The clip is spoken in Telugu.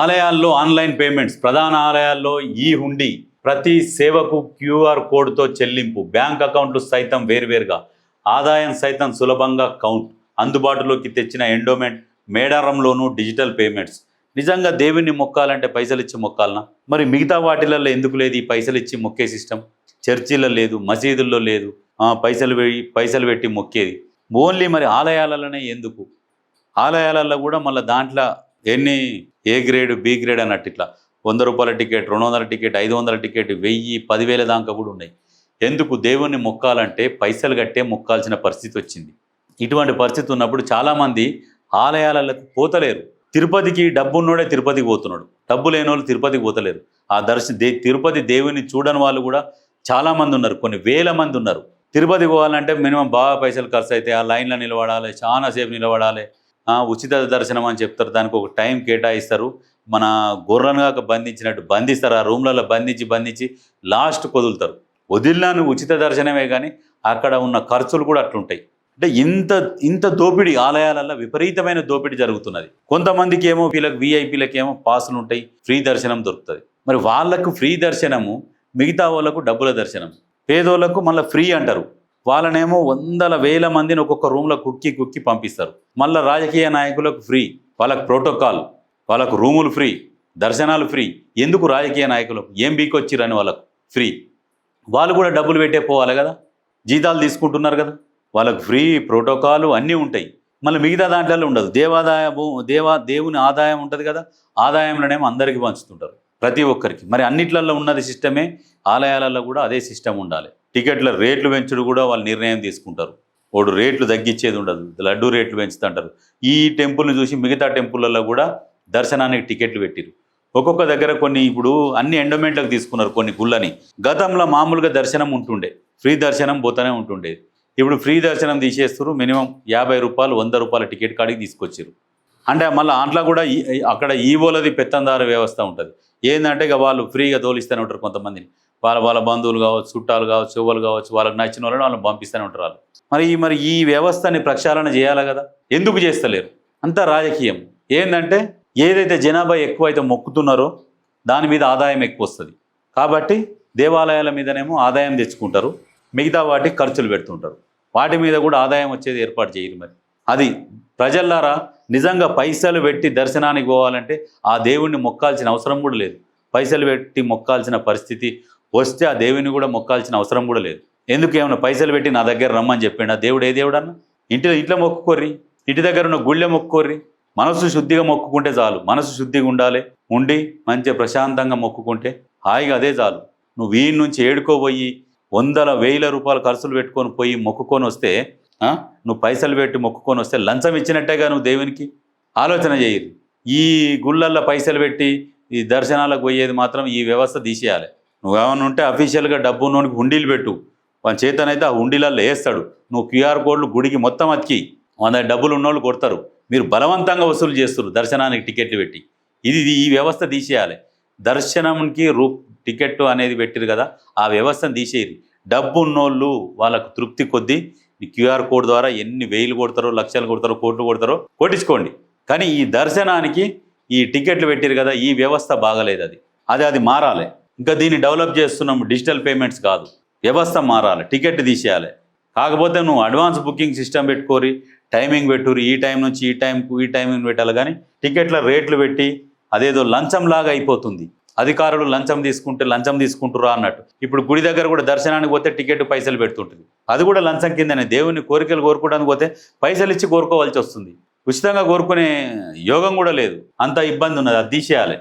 ఆలయాల్లో ఆన్లైన్ పేమెంట్స్, ప్రధాన ఆలయాల్లో ఈ హుండీ, ప్రతి సేవకు క్యూఆర్ కోడ్తో చెల్లింపు, బ్యాంక్ అకౌంట్లు సైతం వేర్వేరుగా, ఆదాయం సైతం సులభంగా కౌంట్, అందుబాటులోకి తెచ్చిన ఎండోమెంట్, మేడారంలోనూ డిజిటల్ పేమెంట్స్. నిజంగా దేవుణ్ణి మొక్కాలంటే పైసలు ఇచ్చి మొక్కాలనా? మరి మిగతా వాటిలలో ఎందుకు లేదు ఈ పైసలు ఇచ్చి మొక్కే సిస్టమ్? చర్చిల్లో లేదు, మసీదుల్లో లేదు, పైసలు పెట్టి మొక్కేది. ఓన్లీ మరి ఆలయాలలోనే ఎందుకు? ఆలయాలలో కూడా మళ్ళీ దాంట్లో ఎన్ని ఏ గ్రేడ్ బి గ్రేడ్ అన్నట్టు ఇట్లా 100 రూపాయల టికెట్, 200 టికెట్, 500 టికెట్, 1000, 10,000 దాకా కూడా ఉన్నాయి. ఎందుకు? దేవుణ్ణి మొక్కాలంటే పైసలు కట్టే మొక్కాల్సిన పరిస్థితి వచ్చింది. ఇటువంటి పరిస్థితి ఉన్నప్పుడు చాలామంది ఆలయాలకు పోతలేరు. తిరుపతికి డబ్బున్నోడే తిరుపతికి పోతున్నాడు, డబ్బు లేని వాళ్ళు తిరుపతికి పోతలేరు. ఆ తిరుపతి దేవుని చూడని వాళ్ళు కూడా చాలామంది ఉన్నారు, కొన్ని వేల మంది ఉన్నారు. తిరుపతికి పోవాలంటే మినిమం బాగా పైసలు ఖర్చు అయితే, ఆ లైన్లో నిలబడాలి, చాలాసేపు నిలబడాలి. ఉచిత దర్శనం అని చెప్తారు, దానికి ఒక టైం కేటాయిస్తారు. మన గొర్రెనుగా బంధించినట్టు బంధిస్తారు, ఆ రూమ్లలో బంధించి లాస్ట్ వదులుతారు. వదిలినా నువ్వు ఉచిత దర్శనమే, కానీ అక్కడ ఉన్న ఖర్చులు కూడా అట్లుంటాయి. అంటే ఇంత దోపిడీ ఆలయాలలో విపరీతమైన దోపిడీ జరుగుతున్నది. కొంతమందికి ఏమో వీఐపీలకి ఏమో పాసులు ఉంటాయి, ఫ్రీ దర్శనం దొరుకుతుంది. మరి వాళ్ళకు ఫ్రీ దర్శనము, మిగతా వాళ్ళకు డబ్బుల దర్శనం. పేదోళ్లకు మళ్ళీ ఫ్రీ అంటారు, వాళ్ళనేమో వందల వేల మందిని ఒక్కొక్క రూమ్లో కుక్కి పంపిస్తారు. మళ్ళీ రాజకీయ నాయకులకు ఫ్రీ, వాళ్ళకు ప్రోటోకాల్, వాళ్ళకు రూములు ఫ్రీ, దర్శనాలు ఫ్రీ. ఎందుకు రాజకీయ నాయకులకు? ఏం బీకొచ్చిరని వాళ్ళకు ఫ్రీ. వాళ్ళు కూడా డబ్బులు పెట్టే పోవాలి కదా, జీతాలు తీసుకుంటున్నారు కదా, వాళ్ళకు ఫ్రీ, ప్రోటోకాలు అన్నీ ఉంటాయి. మళ్ళీ మిగతా దాంట్లో ఉండదు. దేవుని ఆదాయం ఉంటుంది కదా, ఆదాయంలోనేమో అందరికీ పంచుతుంటారు, ప్రతి ఒక్కరికి. మరి అన్నిట్లలో ఉన్నది సిస్టమే, ఆలయాలలో కూడా అదే సిస్టమ్ ఉండాలి. టికెట్ల రేట్లు పెంచుడు కూడా వాళ్ళు నిర్ణయం తీసుకుంటారు. వాడు రేట్లు తగ్గించేది ఉండదు, లడ్డు రేట్లు పెంచుతుంటారు. ఈ టెంపుల్ని చూసి మిగతా టెంపుల్లో కూడా దర్శనానికి టికెట్లు పెట్టిరు. ఒక్కొక్క దగ్గర కొన్ని ఇప్పుడు అన్ని ఎండోమెంట్లకు తీసుకున్నారు కొన్ని గుళ్ళని. గతంలో మామూలుగా దర్శనం ఉంటుండే, ఫ్రీ దర్శనం పోతూనే ఉంటుండేది. ఇప్పుడు ఫ్రీ దర్శనం తీసేస్తారు, మినిమం 50 రూపాయలు, 100 రూపాయల టికెట్ కాడికి తీసుకొచ్చారు. అంటే మళ్ళీ దాంట్లో కూడా అక్కడ ఈవోలది పెత్తందార వ్యవస్థ ఉంటుంది. ఏంటంటే ఇక వాళ్ళు ఫ్రీగా తోలిస్తూనే ఉంటారు కొంతమందిని. వాళ్ళ బంధువులు కావచ్చు, చుట్టాలు కావచ్చు, చెవ్వలు కావచ్చు, వాళ్ళకి నచ్చిన వాళ్ళని పంపిస్తూనే ఉంటారు వాళ్ళు. మరి ఈ వ్యవస్థని ప్రక్షాళన చేయాలి కదా, ఎందుకు చేస్తలేరు? అంతా రాజకీయం. ఏంటంటే ఏదైతే జనాభా ఎక్కువైతే మొక్కుతున్నారో దాని మీద ఆదాయం ఎక్కువ వస్తుంది కాబట్టి దేవాలయాల మీదనేమో ఆదాయం తెచ్చుకుంటారు, మిగతా వాటికి ఖర్చులు పెడుతుంటారు. వాటి మీద కూడా ఆదాయం వచ్చేది ఏర్పాటు చేయరు. మరి అది ప్రజల్లారా, నిజంగా పైసలు పెట్టి దర్శనానికి పోవాలంటే ఆ దేవుణ్ణి మొక్కాల్సిన అవసరం కూడా లేదు. పైసలు పెట్టి మొక్కాల్సిన పరిస్థితి వస్తే ఆ దేవుని కూడా మొక్కాల్సిన అవసరం కూడా లేదు. ఎందుకు? ఏమన్నా పైసలు పెట్టి నా దగ్గర రమ్మని చెప్పిండు ఆ దేవుడు? ఏ దేవుడు అన్న? ఇంట్లో మొక్కుకోర్రి, ఇంటి దగ్గర ఉన్న గుళ్ళె మొక్కుకోర్రి. మనసు శుద్ధిగా మొక్కుకుంటే చాలు. మనసు శుద్ధిగా ఉండి మంచిగా ప్రశాంతంగా మొక్కుకుంటే హాయిగా అదే చాలు. నువ్వు వీడి నుంచి ఏడుకోబోయి వందల వేల రూపాయలు ఖర్చులు పెట్టుకొని పోయి మొక్కుకొని వస్తే, నువ్వు పైసలు పెట్టి మొక్కుకొని వస్తే లంచం ఇచ్చినట్టేగా నువ్వు దేవునికి. ఆలోచన చేయరు. ఈ గుళ్ళల్లో పైసలు పెట్టి ఈ దర్శనాలకు పోయేది మాత్రం ఈ వ్యవస్థ తీసేయాలి. నువ్వేమన్నా ఉంటే అఫీషియల్గా డబ్బు ఉన్నోనికి హుండీలు పెట్టు, వాళ్ళ చేతనైతే ఆ హుండీలలో వేస్తాడు. నువ్వు క్యూఆర్ కోడ్లు గుడికి మొత్తం అతికి 100 డబ్బులు ఉన్నోళ్ళు కొడతారు. మీరు బలవంతంగా వసూలు చేస్తారు దర్శనానికి టికెట్లు పెట్టి. ఈ వ్యవస్థ తీసేయాలి. దర్శనంకి టికెట్ అనేది పెట్టిరు కదా, ఆ వ్యవస్థను తీసేయరు. డబ్బు ఉన్నోళ్ళు వాళ్ళకు తృప్తి కొద్దీ ఈ క్యూఆర్ కోడ్ ద్వారా ఎన్ని వేలు కొడతారో, లక్షలు కొడతారో, కోట్లు కొడతారో కొట్టించుకోండి. కానీ ఈ దర్శనానికి ఈ టికెట్లు పెట్టిరు కదా, ఈ వ్యవస్థ బాగలేదు. అది మారాలి. ఇంకా దీన్ని డెవలప్ చేస్తున్నాం, డిజిటల్ పేమెంట్స్ కాదు, వ్యవస్థ మారాలి, టికెట్ తీసేయాలి. కాకపోతే నువ్వు అడ్వాన్స్ బుకింగ్ సిస్టమ్ పెట్టుకోరి, టైమింగ్ పెట్టురు, ఈ టైం నుంచి ఈ టైంకు ఈ టైమింగ్ పెట్టాలి. కానీ టికెట్ల రేట్లు పెట్టి అదేదో లంచంలాగా అయిపోతుంది. అధికారులు లంచం తీసుకుంటురా అన్నట్టు. ఇప్పుడు గుడి దగ్గర కూడా దర్శనానికి పోతే టికెట్ పైసలు పెడుతుంటుంది, అది కూడా లంచం కిందనే. దేవుని కోరికలు కోరుకోవడానికి పోతే పైసలు ఇచ్చి కోరుకోవాల్సి వస్తుంది. ఉచితంగా కోరుకునే యోగం కూడా లేదు, అంత ఇబ్బంది ఉన్నది. అది తీసేయాలి.